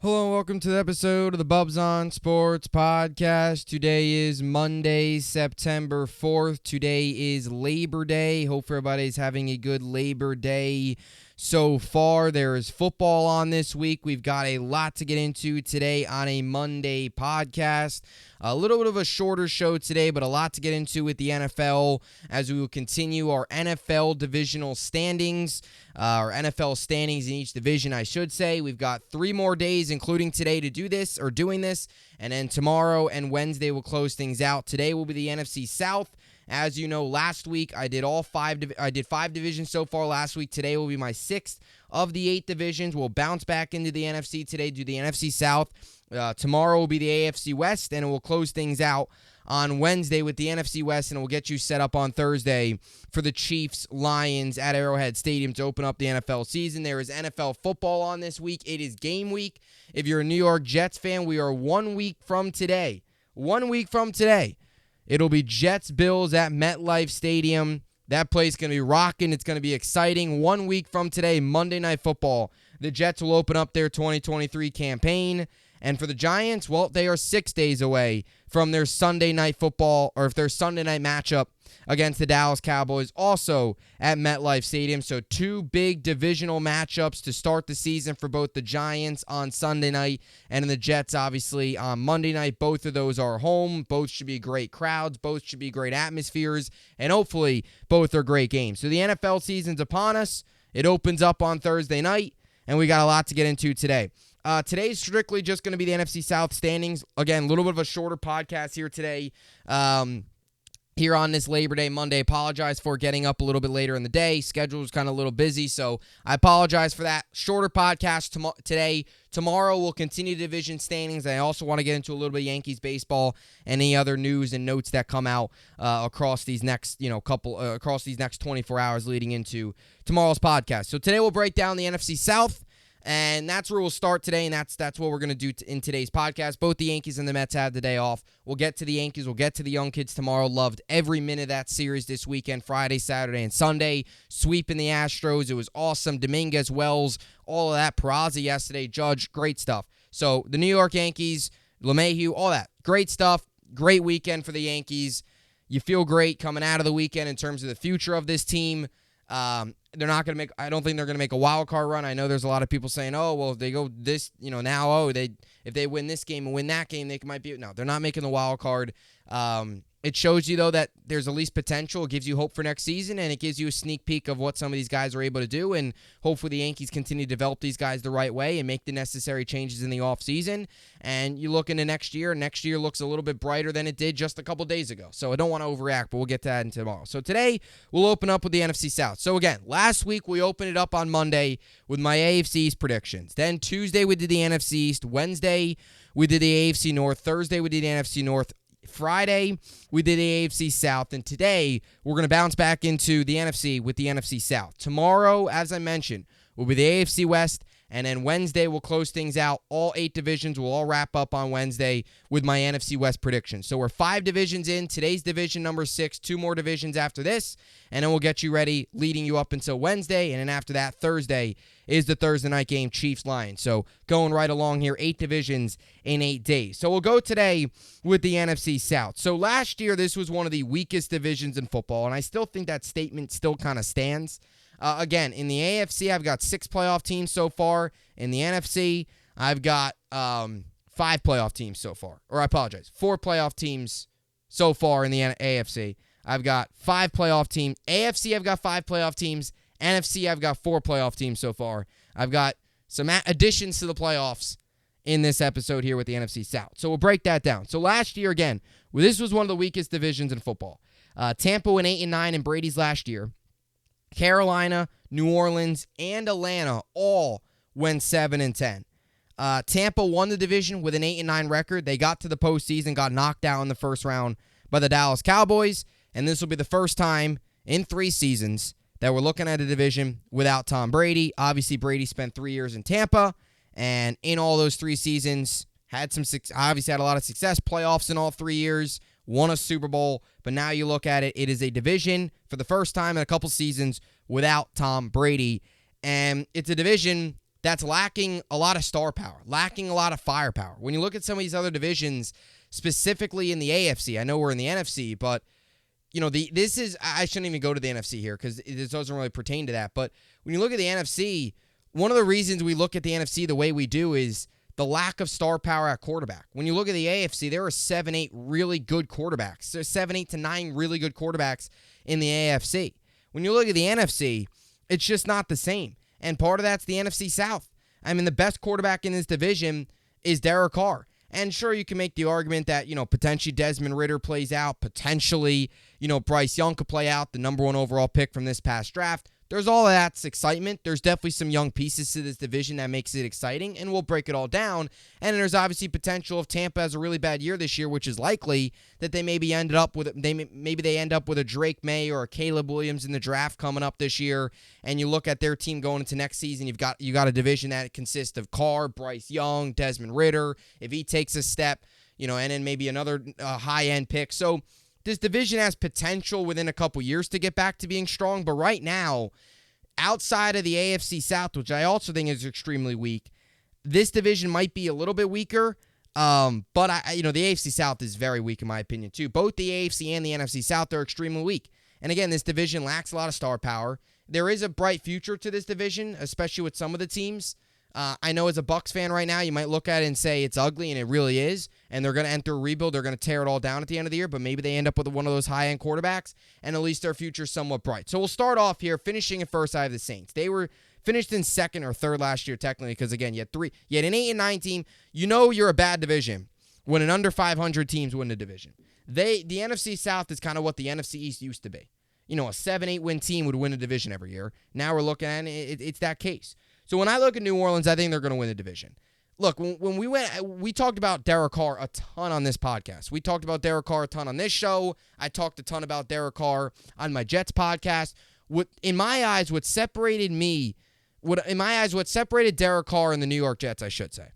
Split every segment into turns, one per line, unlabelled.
Hello and welcome to the episode of the Bubbs on Sports podcast. Today is Monday, September 4th. Today is Labor Day. Hope everybody's having a good Labor Day so far. There is football on this week. We've got a lot to get into today on a Monday podcast. A little bit of a shorter show today, but a lot to get into with the NFL as we will continue our NFL divisional standings, our NFL standings in each division, I should say. We've got 3 more days, including today, to do this or doing this, and then tomorrow and Wednesday will close things out. Today will be the NFC South. As you know, last week I did 5 divisions so far last week. Today will be my 6th of the 8 divisions. We'll bounce back into the NFC today, do the NFC South. Tomorrow will be the AFC West, and it will close things out on Wednesday with the NFC West, and it will get you set up on Thursday for the Chiefs-Lions at Arrowhead Stadium to open up the NFL season. There is NFL football on this week. It is game week. If you're a New York Jets fan, we are 1 week from today. 1 week from today. It'll be Jets-Bills at MetLife Stadium. That place is going to be rocking. It's going to be exciting. 1 week from today, Monday Night Football, the Jets will open up their 2023 campaign. And for the Giants, well, they are 6 days away from their Sunday Night Football, or if their Sunday night matchup against the Dallas Cowboys, also at MetLife Stadium. So 2 big divisional matchups to start the season for both the Giants on Sunday night and the Jets, obviously, on Monday night. Both of those are home. Both should be great crowds. Both should be great atmospheres. And hopefully, both are great games. So the NFL season's upon us. It opens up on Thursday night, and we got a lot to get into today. Today's strictly just going to be the NFC South standings. Again, a little bit of a shorter podcast here today. Here on this Labor Day Monday. Apologize for getting up a little bit later in the day. Schedule was kind of a little busy, so I apologize for that. Shorter podcast today. Tomorrow we'll continue division standings. I also want to get into a little bit of Yankees baseball and any other news and notes that come out across these next, across these next 24 hours leading into tomorrow's podcast. So today we'll break down the NFC South. And that's where we'll start today, and that's what we're going to do in today's podcast. Both the Yankees and the Mets had the day off. We'll get to the Yankees. We'll get to the young kids tomorrow. Loved every minute of that series this weekend, Friday, Saturday, and Sunday. Sweeping the Astros. It was awesome. Dominguez, Wells, all of that. Peraza yesterday. Judge, great stuff. So the New York Yankees, LeMahieu, all that. Great stuff. Great weekend for the Yankees. You feel great coming out of the weekend in terms of the future of this team. They're not going to make, I don't think they're going to make a wild card run. I know there's a lot of people saying, oh, well, if they go this, now, if they win this game and win that game, they might be, no, they're not making the wild card. It shows you, though, that there's at least potential. It gives you hope for next season, and it gives you a sneak peek of what some of these guys are able to do, and hopefully the Yankees continue to develop these guys the right way and make the necessary changes in the offseason. And you look into next year looks a little bit brighter than it did just a couple days ago. So I don't want to overreact, but we'll get to that in tomorrow. So today, we'll open up with the NFC South. So again, last week we opened it up on Monday with my AFC East predictions. Then Tuesday we did the NFC East. Wednesday we did the AFC North. Thursday we did the NFC North. Friday, we did the AFC South, and today we're going to bounce back into the NFC with the NFC South. Tomorrow, as I mentioned, will be the AFC West, and then Wednesday we'll close things out. All 8 divisions will all wrap up on Wednesday with my NFC West predictions. So we're 5 divisions in. Today's division number 6, 2 more divisions after this, and then we'll get you ready, leading you up until Wednesday, and then after that, Thursday is the Thursday night game, Chiefs-Lions. So going right along here, 8 divisions in 8 days. So we'll go today with the NFC South. So last year, this was one of the weakest divisions in football, and I still think that statement still kind of stands. Again, in the AFC, I've got 6 playoff teams so far. In the NFC, I've got 5 playoff teams so far. Or I apologize, 4 playoff teams so far in the AFC. I've got 5 playoff teams. AFC, I've got 5 playoff teams. NFC, I've got 4 playoff teams so far. I've got some additions to the playoffs in this episode here with the NFC South. So we'll break that down. So last year, again, this was one of the weakest divisions in football. Tampa went 8-9 in Brady's last year. Carolina, New Orleans, and Atlanta all went 7-10. Tampa won the division with an 8-9 record. They got to the postseason, got knocked out in the first round by the Dallas Cowboys, and this will be the first time in 3 seasons that we're looking at a division without Tom Brady. Obviously, Brady spent 3 years in Tampa, and in all those 3 seasons, had a lot of success, playoffs in all 3 years, won a Super Bowl, but now you look at it, it is a division for the first time in a couple seasons without Tom Brady, and it's a division that's lacking a lot of star power, lacking a lot of firepower. When you look at some of these other divisions, specifically in the AFC, I know we're in the NFC, but I shouldn't even go to the NFC here because it doesn't really pertain to that. But when you look at the NFC, one of the reasons we look at the NFC the way we do is the lack of star power at quarterback. When you look at the AFC, there are 7-8 really good quarterbacks. There's 7-8 to 9 really good quarterbacks in the AFC. When you look at the NFC, it's just not the same. And part of that's the NFC South. I mean, the best quarterback in this division is Derek Carr. And sure, you can make the argument that, potentially Desmond Ridder plays out. Potentially, Bryce Young could play out, the number 1 overall pick from this past draft. There's all of that's excitement. There's definitely some young pieces to this division that makes it exciting, and we'll break it all down. And there's obviously potential if Tampa has a really bad year this year, which is likely, that they maybe end up with a Drake May or a Caleb Williams in the draft coming up this year. And you look at their team going into next season, you got a division that consists of Carr, Bryce Young, Desmond Ridder. If he takes a step, and then maybe another high-end pick. So this division has potential within a couple years to get back to being strong, but right now, outside of the AFC South, which I also think is extremely weak, this division might be a little bit weaker, but the AFC South is very weak in my opinion too. Both the AFC and the NFC South are extremely weak. And again, this division lacks a lot of star power. There is a bright future to this division, especially with some of the teams. I know as a Bucks fan right now, you might look at it and say it's ugly, and it really is, and they're going to enter a rebuild. They're going to tear it all down at the end of the year, but maybe they end up with one of those high-end quarterbacks, and at least their future is somewhat bright. So we'll start off here, finishing in first. I have the Saints. They were finished in second or third last year, technically, because, again, you had an 8-9 team. You're a bad division when an under 500 teams win the division. The NFC South is kind of what the NFC East used to be. A 7-8 win team would win a division every year. Now we're looking at it, it's that case. So when I look at New Orleans, I think they're going to win the division. Look, when we talked about Derek Carr a ton on this podcast. We talked about Derek Carr a ton on this show. I talked a ton about Derek Carr on my Jets podcast. What separated Derek Carr and the New York Jets, I should say,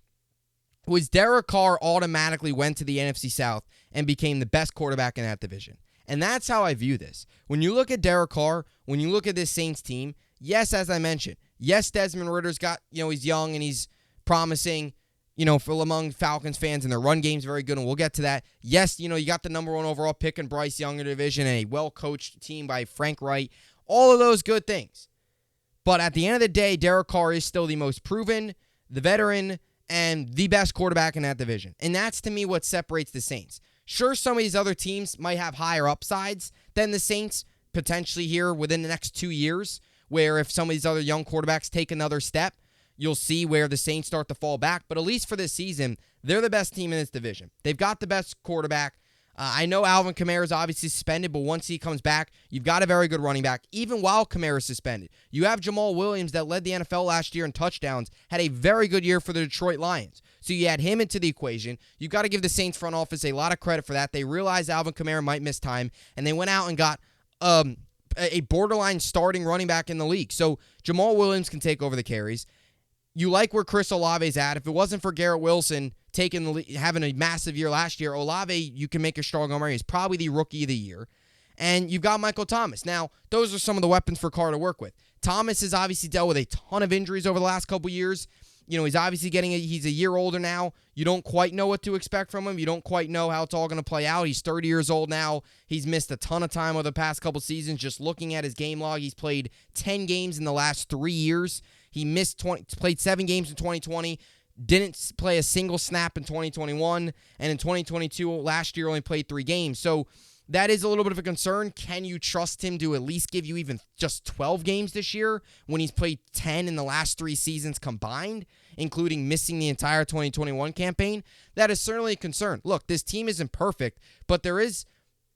was Derek Carr automatically went to the NFC South and became the best quarterback in that division. And that's how I view this. When you look at Derek Carr, when you look at this Saints team, yes, as I mentioned, yes, Desmond Ridder's got, he's young and he's promising, for among Falcons fans, and their run game's very good, and we'll get to that. Yes, you got the number 1 overall pick in Bryce Young in the division, and a well-coached team by Frank Wright. All of those good things. But at the end of the day, Derek Carr is still the most proven, the veteran, and the best quarterback in that division. And that's, to me, what separates the Saints. Sure, some of these other teams might have higher upsides than the Saints, potentially here within the next 2 years, where if some of these other young quarterbacks take another step, you'll see where the Saints start to fall back. But at least for this season, they're the best team in this division. They've got the best quarterback. I know Alvin Kamara is obviously suspended, but once he comes back, you've got a very good running back, even while Kamara is suspended. You have Jamal Williams that led the NFL last year in touchdowns, had a very good year for the Detroit Lions. So you add him into the equation. You've got to give the Saints front office a lot of credit for that. They realized Alvin Kamara might miss time, and they went out and got a borderline starting running back in the league. So Jamal Williams can take over the carries. You like where Chris Olave's at. If it wasn't for Garrett Wilson having a massive year last year, Olave, you can make a strong argument. He's probably the rookie of the year. And you've got Michael Thomas. Now, those are some of the weapons for Carr to work with. Thomas has obviously dealt with a ton of injuries over the last couple years. He's obviously he's a year older now. You don't quite know what to expect from him. You don't quite know how it's all going to play out. He's 30 years old now. He's missed a ton of time over the past couple seasons. Just looking at his game log, he's played 10 games in the last 3 years. He played 7 games in 2020, didn't play a single snap in 2021, and in 2022, last year, only played 3 games. So that is a little bit of a concern. Can you trust him to at least give you even just 12 games this year when he's played 10 in the last 3 seasons combined, including missing the entire 2021 campaign? That is certainly a concern. Look, this team isn't perfect, but there is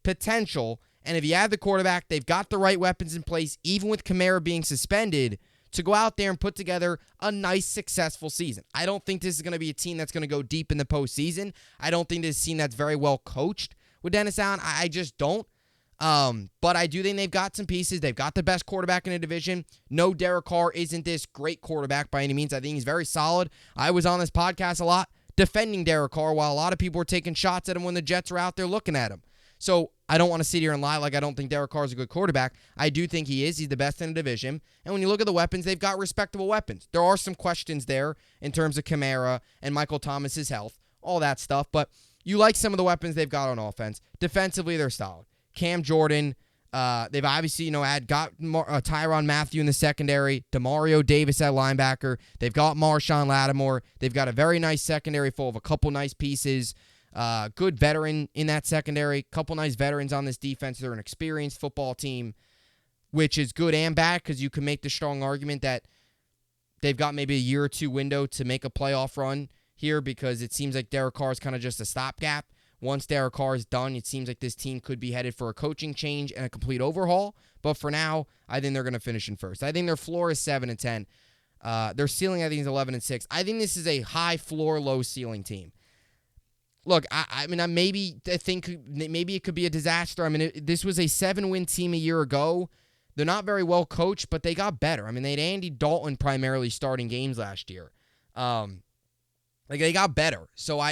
potential, and if you add the quarterback, they've got the right weapons in place, even with Kamara being suspended, to go out there and put together a nice, successful season. I don't think this is going to be a team that's going to go deep in the postseason. I don't think this is a team that's very well coached with Dennis Allen. I just don't. But I do think they've got some pieces. They've got the best quarterback in the division. No, Derek Carr isn't this great quarterback by any means. I think he's very solid. I was on this podcast a lot defending Derek Carr while a lot of people were taking shots at him when the Jets were out there looking at him. So I don't want to sit here and lie like I don't think Derek Carr is a good quarterback. I do think he is. He's the best in the division. And when you look at the weapons, they've got respectable weapons. There are some questions there in terms of Kamara and Michael Thomas's health, all that stuff. But you like some of the weapons they've got on offense. Defensively, they're solid. Cam Jordan, they've obviously, got Tyrann Mathieu in the secondary, Demario Davis at linebacker. They've got Marshawn Lattimore. They've got a very nice secondary full of a couple nice pieces. Good veteran in that secondary. Couple nice veterans on this defense. They're an experienced football team, which is good and bad because you can make the strong argument that they've got maybe a year or two window to make a playoff run here because it seems like Derek Carr is kind of just a stopgap. Once Derek Carr is done, it seems like this team could be headed for a coaching change and a complete overhaul. But for now, I think they're going to finish in first. I think their floor is 7-10. Their ceiling, I think, is 11-6. I think this is a high floor, low ceiling team. Look, I think maybe it could be a disaster. I mean, this was a 7-win team a year ago. They're not very well coached, but they got better. I mean, they had Andy Dalton primarily starting games last year. They got better. So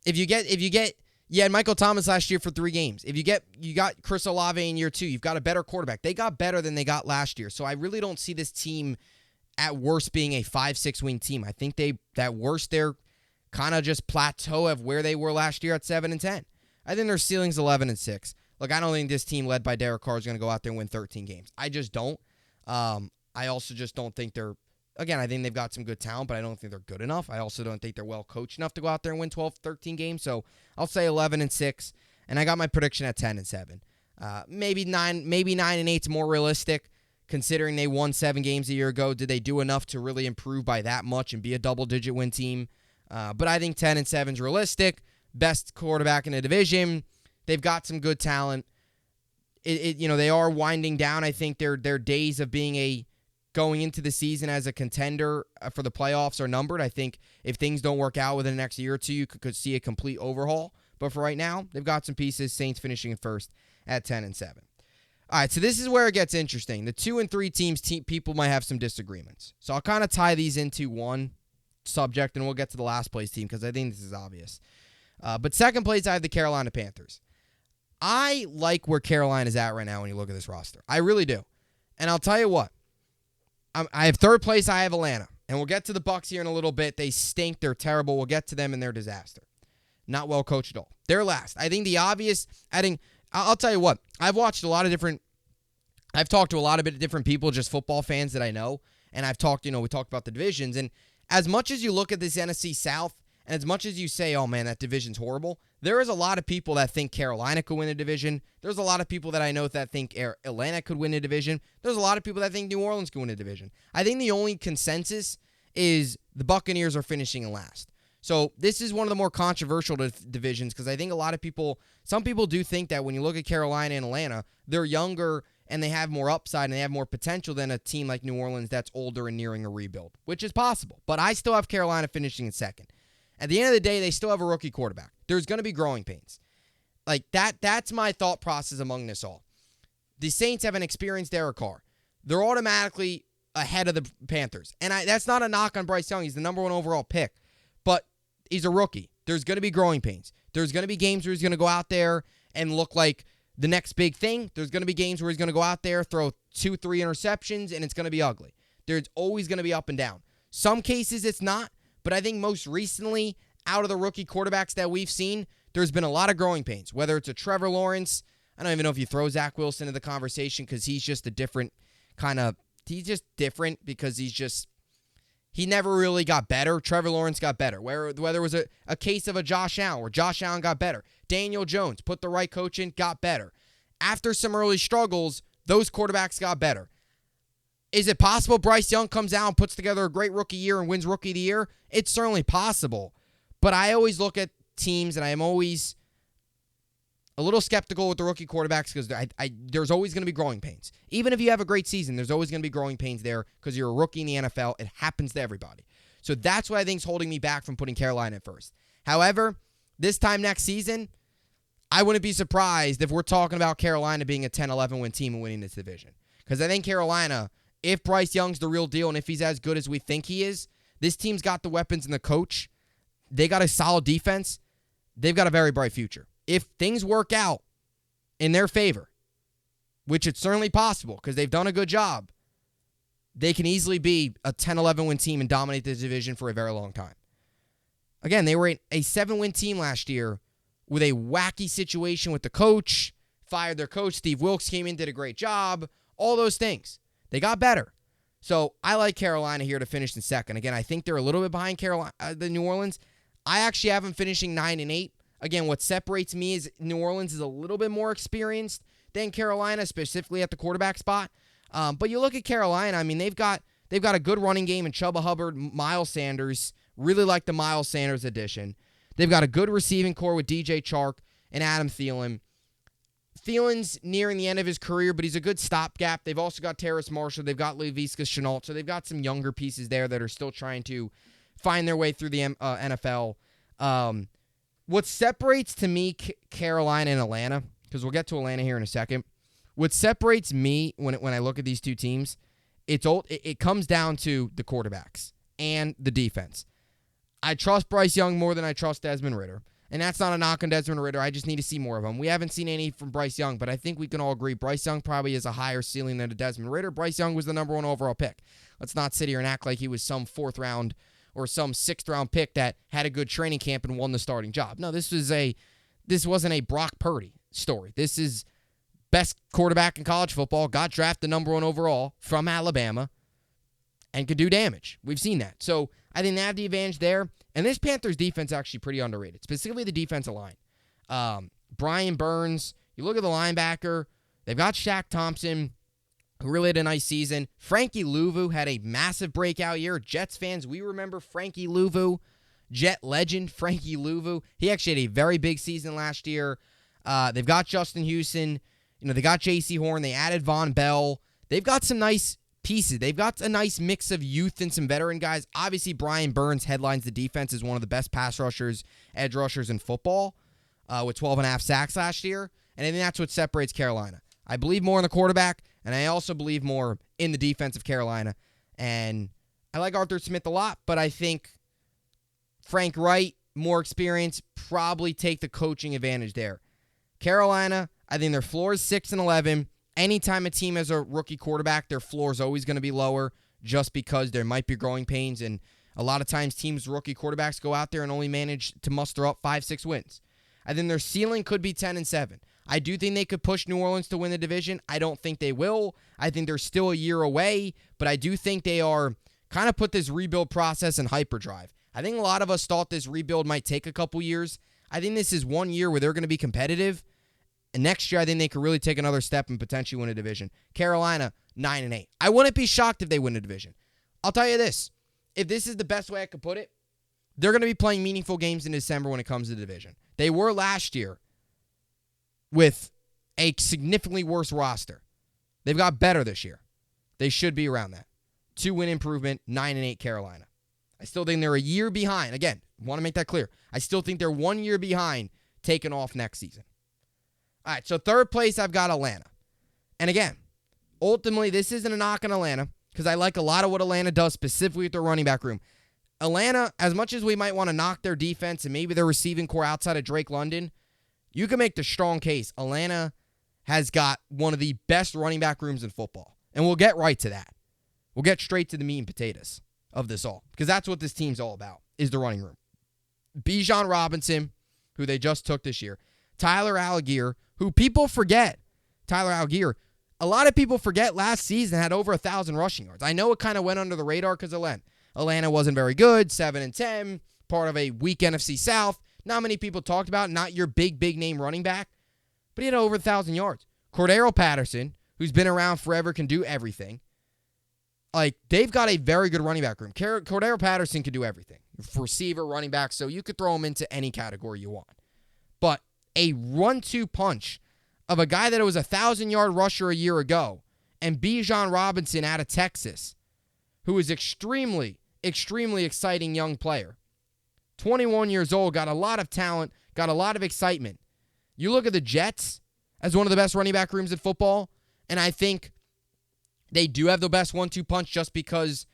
if you get you had Michael Thomas last year for 3 games. If you got Chris Olave in year 2, you've got a better quarterback. They got better than they got last year. So I really don't see this team at worst being a 5-6 win team. I think at worst they're kind of just plateau of where they were last year at 7-10. I think their ceiling's 11-6. Look, I don't think this team led by Derek Carr is going to go out there and win 13 games. I just don't. I also just don't think they're. Again, I think they've got some good talent, but I don't think they're good enough. I also don't think they're well coached enough to go out there and win 12, 13 games. So I'll say 11-6, and I got my prediction at 10-7. Maybe 9-8 is more realistic, considering they won 7 games a year ago. Did they do enough to really improve by that much and be a double-digit win team? But I think 10-7 is realistic. Best quarterback in the division. They've got some good talent. They are winding down. I think their days of being going into the season as a contender for the playoffs are numbered. I think if things don't work out within the next year or two, you could see a complete overhaul. But for right now, they've got some pieces. Saints finishing in first at 10-7. All right, so this is where it gets interesting. The 2 and 3 teams, people might have some disagreements. So I'll kind of tie these into one subject, and we'll get to the last place team because I think this is obvious. But second place, I have the Carolina Panthers. I like where Carolina's at right now when you look at this roster. I really do. And I'll tell you what. I have third place. I have Atlanta. And we'll get to the Bucs here in a little bit. They stink. They're terrible. We'll get to them and their disaster. Not well coached at all. They're last. I think the obvious, I'll tell you what. I've talked to a lot of different people, just football fans that I know. And I've talked, we talked about the divisions. And as much as you look at this NFC South, and as much as you say, oh man, that division's horrible, there is a lot of people that think Carolina could win a division. There's a lot of people that I know that think Atlanta could win a division. There's a lot of people that think New Orleans could win a division. I think the only consensus is the Buccaneers are finishing in last. So this is one of the more controversial divisions because I think some people do think that when you look at Carolina and Atlanta, they're younger and they have more upside and they have more potential than a team like New Orleans that's older and nearing a rebuild, which is possible. But I still have Carolina finishing in second. At the end of the day, they still have a rookie quarterback. There's going to be growing pains. Like that's my thought process among this all. The Saints have an experienced Derek Carr. They're automatically ahead of the Panthers. And that's not a knock on Bryce Young. He's the number 1 overall pick. But he's a rookie. There's going to be growing pains. There's going to be games where he's going to go out there and look like the next big thing. There's going to be games where he's going to go out there, throw 2-3 interceptions, and it's going to be ugly. There's always going to be up and down. Some cases it's not. But I think most recently, out of the rookie quarterbacks that we've seen, there's been a lot of growing pains. Whether it's a Trevor Lawrence, I don't even know if you throw Zach Wilson into the conversation because he's just a different he's just different because he never really got better. Trevor Lawrence got better. Whether it was a case of a Josh Allen where Josh Allen got better. Daniel Jones, put the right coach in, got better. After some early struggles, those quarterbacks got better. Is it possible Bryce Young comes out and puts together a great rookie year and wins Rookie of the Year? It's certainly possible. But I always look at teams, and I am always a little skeptical with the rookie quarterbacks because there's always going to be growing pains. Even if you have a great season, there's always going to be growing pains there because you're a rookie in the NFL. It happens to everybody. So that's what I think is holding me back from putting Carolina at first. However, this time next season, I wouldn't be surprised if we're talking about Carolina being a 10-11 win team and winning this division. Because I think Carolina, if Bryce Young's the real deal and if he's as good as we think he is, this team's got the weapons and the coach. They got a solid defense. They've got a very bright future. if things work out in their favor, which it's certainly possible because they've done a good job, they can easily be a 10-11 win team and dominate the division for a very long time. Again, they were a 7-win team last year with a wacky situation with the coach, fired their coach. Steve Wilkes came in, did a great job, all those things. They got better. So I like Carolina here to finish in second. Again, I think they're a little bit behind the New Orleans. I actually have them finishing 9-8. Again, what separates me is New Orleans is a little bit more experienced than Carolina, specifically at the quarterback spot. But you look at Carolina, I mean, they've got a good running game in Chuba Hubbard, Miles Sanders. Really like the Miles Sanders addition. They've got a good receiving core with DJ Chark and Adam Thielen. Thielen's nearing the end of his career, but he's a good stopgap. They've also got Terrace Marshall. They've got Laviska Shenault. So they've got some younger pieces there that are still trying to find their way through the NFL. What separates, to me, Carolina and Atlanta, because we'll get to Atlanta here in a second, what separates me when I look at these two teams, it comes down to the quarterbacks and the defense. I trust Bryce Young more than I trust Desmond Ridder. And that's not a knock on Desmond Ridder. I just need to see more of him. We haven't seen any from Bryce Young, but I think we can all agree Bryce Young probably has a higher ceiling than a Desmond Ridder. Bryce Young was the number 1 overall pick. Let's not sit here and act like he was some 4th round or some 6th round pick that had a good training camp and won the starting job. No, this wasn't a Brock Purdy story. This is best quarterback in college football, got drafted number 1 overall from Alabama, and could do damage. We've seen that. So I think they have the advantage there. And this Panthers defense is actually pretty underrated, specifically the defensive line. Brian Burns, you look at the linebacker, they've got Shaq Thompson, who really had a nice season. Frankie Louvu had a massive breakout year. Jets fans, we remember Frankie Louvu, Jet legend Frankie Louvu. He actually had a very big season last year. They've got Justin Houston. They got J.C. Horn. They added Von Bell. They've got some nice pieces. They've got a nice mix of youth and some veteran guys. Obviously, Brian Burns headlines the defense as one of the best pass rushers, edge rushers in football with 12.5 sacks last year. And I think that's what separates Carolina. I believe more in the quarterback, and I also believe more in the defense of Carolina. And I like Arthur Smith a lot, but I think Frank Wright, more experience, probably take the coaching advantage there. Carolina, I think their floor is 6-11. Anytime a team has a rookie quarterback, their floor is always going to be lower just because there might be growing pains. And a lot of times teams' rookie quarterbacks go out there and only manage to muster up 5-6 wins. I think their ceiling could be 10-7. I do think they could push New Orleans to win the division. I don't think they will. I think they're still a year away, but I do think they are kind of put this rebuild process in hyperdrive. I think a lot of us thought this rebuild might take a couple years. I think this is 1 year where they're going to be competitive. And next year, I think they could really take another step and potentially win a division. Carolina, 9-8. I wouldn't be shocked if they win a division. I'll tell you this. If this is the best way I could put it, they're going to be playing meaningful games in December when it comes to the division. They were last year with a significantly worse roster. They've got better this year. They should be around that. 2-win improvement, 9-8 Carolina. I still think they're a year behind. Again, want to make that clear. I still think they're 1 year behind taking off next season. All right, so third place, I've got Atlanta. And again, ultimately, this isn't a knock on Atlanta because I like a lot of what Atlanta does, specifically with their running back room. Atlanta, as much as we might want to knock their defense and maybe their receiving core outside of Drake London, you can make the strong case. Atlanta has got one of the best running back rooms in football. And we'll get right to that. We'll get straight to the meat and potatoes of this all because that's what this team's all about, is the running room. Bijan Robinson, who they just took this year. Tyler Algier, who people forget. Tyler Algier. A lot of people forget last season had over 1,000 rushing yards. I know it kind of went under the radar because Atlanta wasn't very good, 7-10, part of a weak NFC South. Not many people talked about, not your big name running back, but he had over 1,000 yards. Cordero Patterson, who's been around forever, can do everything. They've got a very good running back room. Cordero Patterson can do everything. Receiver, running back, so you could throw him into any category you want. But a 1-2 punch of a guy that was a 1,000-yard rusher a year ago and Bijan Robinson out of Texas, who is extremely exciting young player. 21 years old, got a lot of talent, got a lot of excitement. You look at the Jets as one of the best running back rooms in football, and I think they do have the best 1-2 punch just because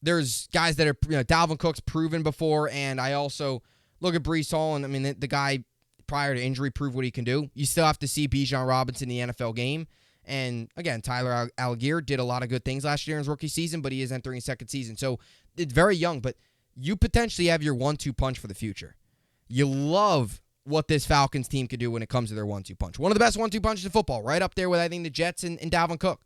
there's guys that are, Dalvin Cook's proven before, and I also look at Breece Hall, and the guy prior to injury prove what he can do. You still have to see Bijan Robinson in the NFL game. And again, Tyler Algier did a lot of good things last year in his rookie season, but he is entering his second season. So it's very young, but you potentially have your 1-2 punch for the future. You love what this Falcons team could do when it comes to their 1-2 punch. One of the best 1-2 punches in football, right up there with, I think, the Jets and Dalvin Cook.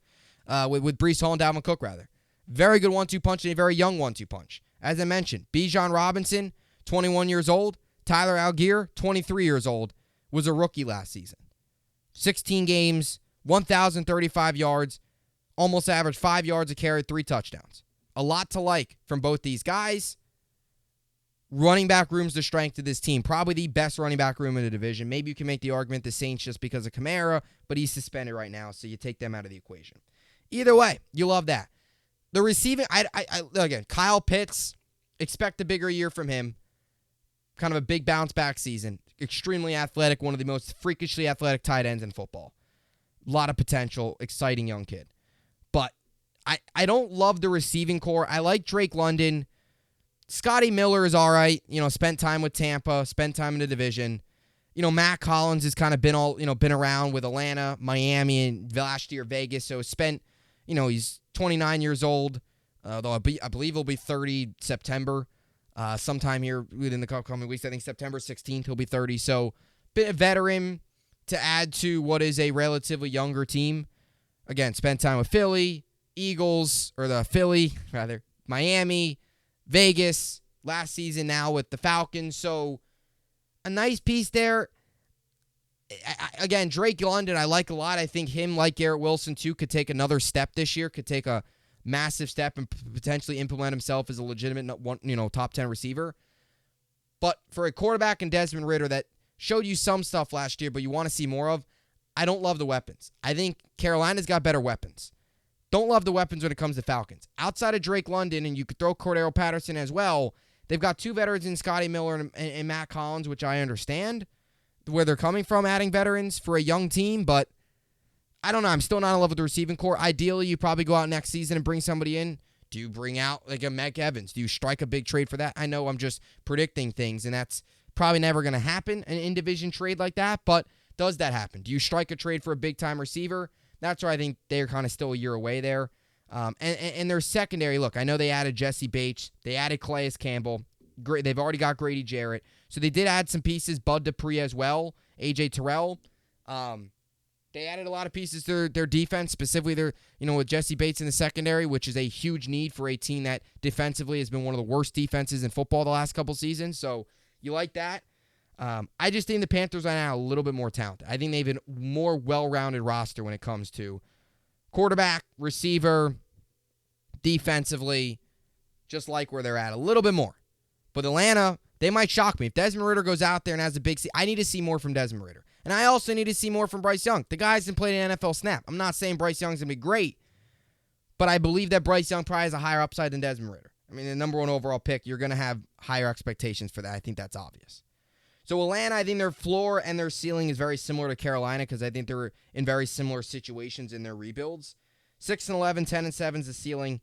With Breece Hall and Dalvin Cook, rather. Very good 1-2 punch and a very young 1-2 punch. As I mentioned, Bijan Robinson, 21 years old. Tyler Algier, 23 years old, was a rookie last season. 16 games, 1,035 yards, almost averaged 5 yards a carry, 3 touchdowns. A lot to like from both these guys. Running back room's the strength of this team. Probably the best running back room in the division. Maybe you can make the argument the Saints just because of Kamara, but he's suspended right now, so you take them out of the equation. Either way, you love that. The receiving, again, Kyle Pitts, expect a bigger year from him. Kind of a big bounce back season. Extremely athletic, one of the most freakishly athletic tight ends in football. A lot of potential, exciting young kid. But I don't love the receiving core. I like Drake London. Scotty Miller is all right. Spent time with Tampa, spent time in the division. Matt Collins has kind of been around with Atlanta, Miami, and last year Vegas. So he's 29 years old. Though I believe he'll be 30 September. Sometime here within the coming weeks. I think September 16th he'll be 30. So, bit of veteran to add to what is a relatively younger team. Again, spent time with Philly, Miami, Vegas, last season now with the Falcons. So, a nice piece there. Again, Drake London, I like a lot. I think him, like Garrett Wilson, too, could take another step this year, could take a massive step and potentially implement himself as a legitimate top 10 receiver. But for a quarterback in Desmond Ridder that showed you some stuff last year but you want to see more of, I don't love the weapons. I think Carolina's got better weapons. Don't love the weapons when it comes to Falcons. Outside of Drake London, and you could throw Cordero Patterson as well, they've got 2 veterans in Scotty Miller and Matt Collins, which I understand where they're coming from, adding veterans for a young team, but I don't know. I'm still not in love with the receiving core. Ideally, you probably go out next season and bring somebody in. Do you bring out like a Meg Evans? Do you strike a big trade for that? I know I'm just predicting things, and that's probably never going to happen, an in-division trade like that, but does that happen? Do you strike a trade for a big-time receiver? That's where I think they're kind of still a year away there. And their secondary, look, I know they added Jesse Bates. They added Calais Campbell. Great. They've already got Grady Jarrett. So they did add some pieces, Bud Dupree as well, A.J. Terrell. They added a lot of pieces to their defense, specifically with Jesse Bates in the secondary, which is a huge need for a team that defensively has been one of the worst defenses in football the last couple seasons. So you like that. I just think the Panthers are now a little bit more talented. I think they have a more well-rounded roster when it comes to quarterback, receiver, defensively, just like where they're at a little bit more. But Atlanta, they might shock me. If Desmond Ridder goes out there and has a big I need to see more from Desmond Ridder. And I also need to see more from Bryce Young. The guy hasn't played an NFL snap. I'm not saying Bryce Young's going to be great, but I believe that Bryce Young probably has a higher upside than Desmond Ridder. I mean, the number 1 overall pick, you're going to have higher expectations for that. I think that's obvious. So Atlanta, I think their floor and their ceiling is very similar to Carolina because I think they're in very similar situations in their rebuilds. 6-11, 10-7 is the ceiling,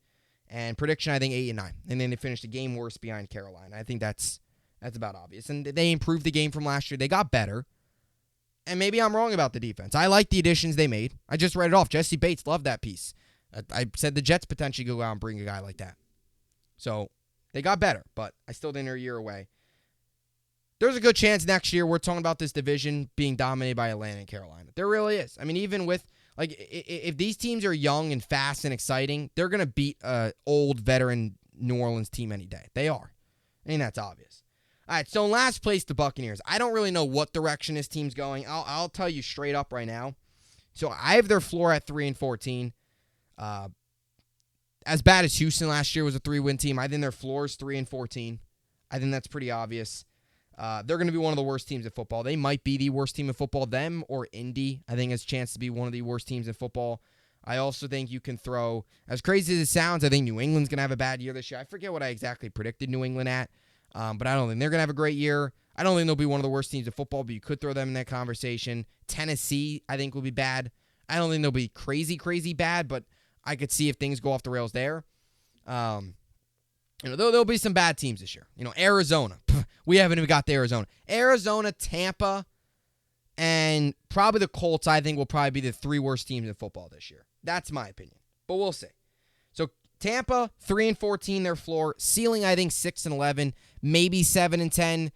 and prediction, I think 8-9. And then they finished a game worse behind Carolina. I think that's about obvious. And they improved the game from last year. They got better. And maybe I'm wrong about the defense. I like the additions they made. I just read it off. Jesse Bates, loved that piece. I said the Jets potentially go out and bring a guy like that. So they got better, but I still think they're a year away. There's a good chance next year we're talking about this division being dominated by Atlanta and Carolina. There really is. I mean, even with, if these teams are young and fast and exciting, they're going to beat an old veteran New Orleans team any day. They are. I mean, that's obvious. All right, so in last place, the Buccaneers. I don't really know what direction this team's going. I'll tell you straight up right now. So I have their floor at 3-14. As bad as Houston last year was a 3-win team, I think their floor is 3-14. I think that's pretty obvious. They're going to be one of the worst teams in football. They might be the worst team in football. Them or Indy, I think, has a chance to be one of the worst teams in football. I also think you can throw, as crazy as it sounds, I think New England's going to have a bad year this year. I forget what I exactly predicted New England at. But I don't think they're going to have a great year. I don't think they'll be one of the worst teams in football, but you could throw them in that conversation. Tennessee, I think, will be bad. I don't think they'll be crazy, crazy bad, but I could see if things go off the rails there. There'll be some bad teams this year. Arizona. We haven't even got to Arizona. Arizona, Tampa, And probably the Colts, I think, will probably be the 3 worst teams in football this year. That's my opinion. But we'll see. So Tampa, 3-14, their floor. Ceiling, I think, 6-11, maybe 7-10.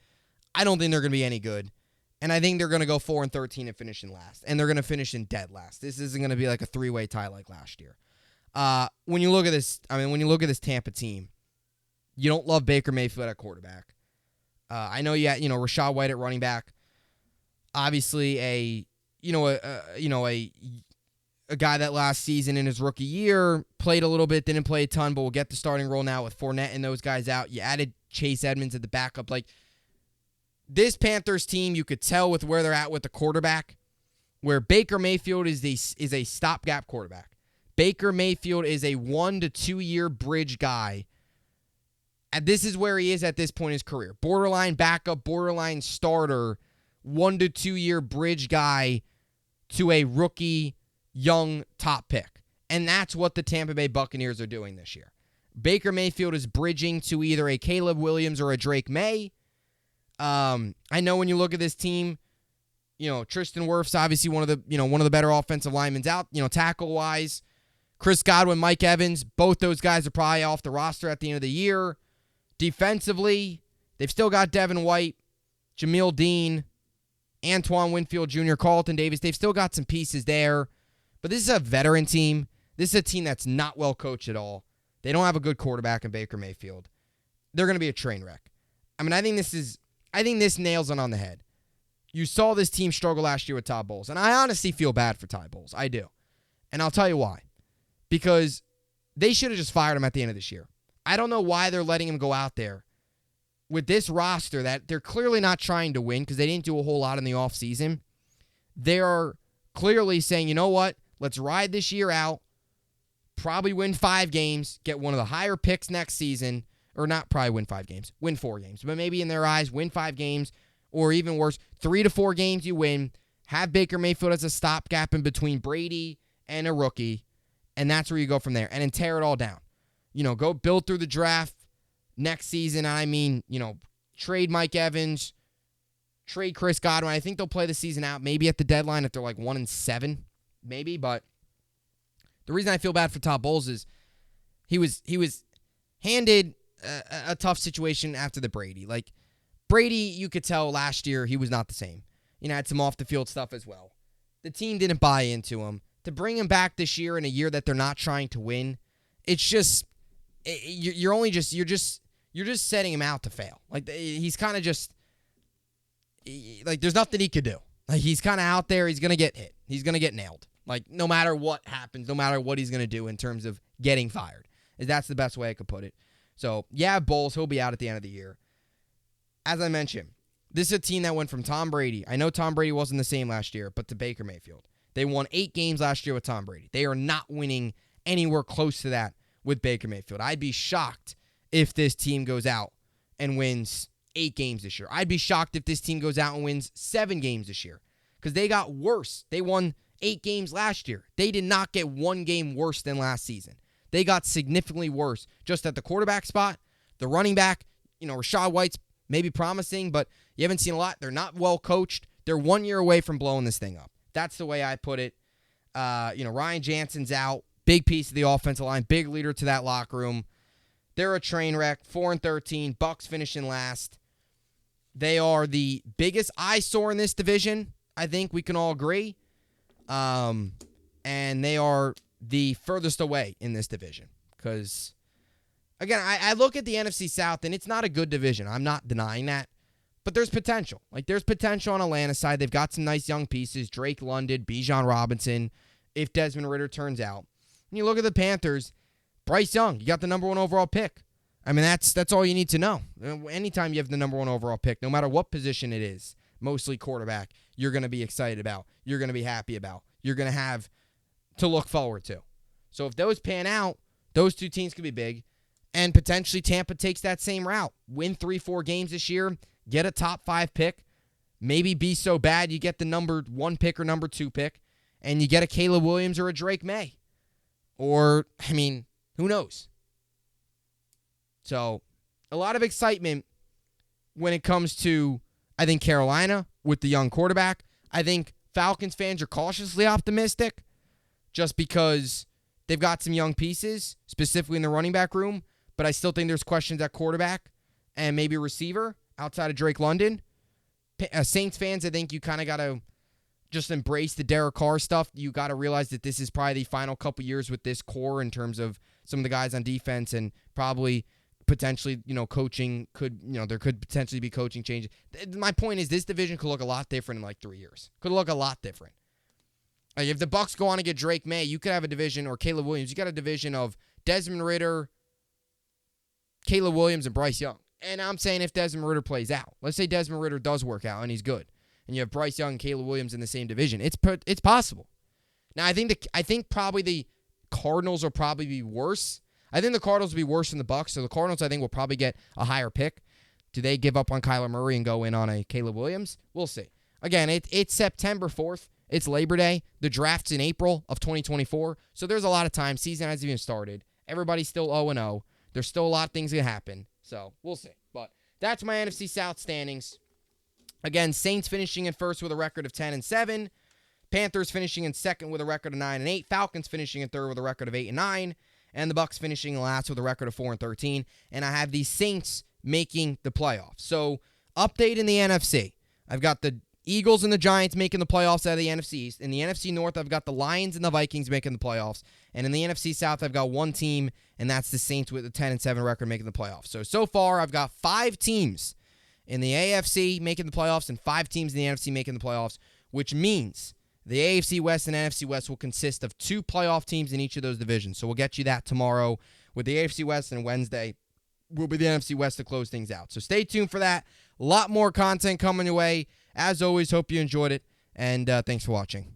I don't think they're going to be any good. And I think they're going to go 4-13 and finish in last. And they're going to finish in dead last. This isn't going to be like a 3-way tie like last year. When you look at this, when you look at this Tampa team, you don't love Baker Mayfield at quarterback. I know you had, Rachaad White at running back. Obviously, a guy that last season in his rookie year played a little bit, didn't play a ton, but will get the starting role now with Fournette and those guys out. You added Chase Edmonds at the backup. Like, this Panthers team, you could tell with where they're at with the quarterback, where Baker Mayfield is a stopgap quarterback. Baker Mayfield is a 1 to 2 year bridge guy. And this is where he is at this point in his career. Borderline backup, borderline starter, 1 to 2 year bridge guy to a rookie, young top pick. And that's what the Tampa Bay Buccaneers are doing this year. Baker Mayfield is bridging to either a Caleb Williams or a Drake May. I know when you look at this team, Tristan Wirfs obviously one of the better offensive linemen out, tackle wise. Chris Godwin, Mike Evans, both those guys are probably off the roster at the end of the year. Defensively, they've still got Devin White, Jamil Dean, Antoine Winfield Jr., Carlton Davis. They've still got some pieces there. But this is a veteran team. This is a team that's not well coached at all. They don't have a good quarterback in Baker Mayfield. They're going to be a train wreck. I think this nails it on the head. You saw this team struggle last year with Todd Bowles, and I honestly feel bad for Todd Bowles. I do. And I'll tell you why. Because they should have just fired him at the end of this year. I don't know why they're letting him go out there with this roster that they're clearly not trying to win because they didn't do a whole lot in the offseason. They're clearly saying, you know what? Let's ride this year out, probably win 5 games, get one of the higher picks next season, or not probably win 5 games, win 4 games. But maybe in their eyes, win 5 games, or even worse, 3 to 4 games you win, have Baker Mayfield as a stopgap in between Brady and a rookie, and that's where you go from there. And then tear it all down. Go build through the draft next season. Trade Mike Evans, trade Chris Godwin. I think they'll play the season out maybe at the deadline if they're like 1-7, maybe. But the reason I feel bad for Todd Bowles is he was handed a tough situation after the Brady. Like, Brady, you could tell last year he was not the same. Had some off-the-field stuff as well. The team didn't buy into him. To bring him back this year in a year that they're not trying to win, it's just you're just setting him out to fail. Like, he's kind of just like, there's nothing he could do. Like, he's kind of out there. He's gonna get hit. He's gonna get nailed. Like, no matter what happens, no matter what he's gonna do in terms of getting fired, that's the best way I could put it. So yeah, Bowles, he'll be out at the end of the year. As I mentioned, this is a team that went from Tom Brady. I know Tom Brady wasn't the same last year, but to Baker Mayfield. They won 8 games last year with Tom Brady. They are not winning anywhere close to that with Baker Mayfield. I'd be shocked if this team goes out and wins 8 games this year. I'd be shocked if this team goes out and wins 7 games this year because they got worse. They won 8 games last year. They did not get 1 game worse than last season. They got significantly worse just at the quarterback spot, the running back. Rachaad White's maybe promising, but you haven't seen a lot. They're not well coached. They're 1 year away from blowing this thing up. That's the way I put it. Ryan Jansen's out. Big piece of the offensive line. Big leader to that locker room. They're a train wreck. 4-13. Bucks finishing last. They are the biggest eyesore in this division. I think we can all agree. And they are the furthest away in this division. Because, again, I look at the NFC South, and it's not a good division. I'm not denying that. But there's potential. Like, there's potential on Atlanta's side. They've got some nice young pieces. Drake London, Bijan Robinson, if Desmond Ridder turns out. And you look at the Panthers, Bryce Young, you got the number 1 overall pick. That's all you need to know. Anytime you have the number 1 overall pick, no matter what position it is, mostly quarterback, you're going to be excited about. You're going to be happy about. You're going to have to look forward to. So if those pan out, those 2 teams could be big. And potentially Tampa takes that same route. Win 3-4 games this year. Get a top 5 pick. Maybe be so bad you get the number 1 pick or number 2 pick. And you get a Caleb Williams or a Drake May. Or, who knows? So, a lot of excitement when it comes to, I think, Carolina with the young quarterback. I think Falcons fans are cautiously optimistic just because they've got some young pieces, specifically in the running back room, but I still think there's questions at quarterback and maybe receiver outside of Drake London. Saints fans, I think you kind of got to just embrace the Derek Carr stuff. You got to realize that this is probably the final couple years with this core in terms of some of the guys on defense, and probably potentially, coaching there could potentially be coaching changes. My point is this division could look a lot different in like 3 years. Could look a lot different. Like if the Bucs go on to get Drake May, you could have a division, or Caleb Williams, you got a division of Desmond Ridder, Caleb Williams, and Bryce Young. And I'm saying if Desmond Ridder plays out, let's say Desmond Ridder does work out and he's good, and you have Bryce Young and Caleb Williams in the same division, it's possible. Now I think probably the Cardinals will probably be worse. I think the Cardinals will be worse than the Bucs, so the Cardinals I think will probably get a higher pick. Do they give up on Kyler Murray and go in on a Caleb Williams? We'll see. Again, it's September 4th. It's Labor Day. The draft's in April of 2024, so there's a lot of time. Season hasn't even started. Everybody's still 0-0. There's still a lot of things that happen, so we'll see. But that's my NFC South standings. Again, Saints finishing in first with a record of 10-7. Panthers finishing in second with a record of 9-8. Falcons finishing in third with a record of 8-9. And the Bucs finishing last with a record of 4-13. And I have the Saints making the playoffs. So, update in the NFC. I've got the Eagles and the Giants making the playoffs out of the NFC East. In the NFC North, I've got the Lions and the Vikings making the playoffs. And in the NFC South, I've got one team, and that's the Saints with a 10-7 record making the playoffs. So far, I've got 5 teams in the AFC making the playoffs and 5 teams in the NFC making the playoffs, which means the AFC West and NFC West will consist of 2 playoff teams in each of those divisions. So we'll get you that tomorrow with the AFC West, and Wednesday will be the NFC West to close things out. So stay tuned for that. A lot more content coming your way. As always, hope you enjoyed it, and thanks for watching.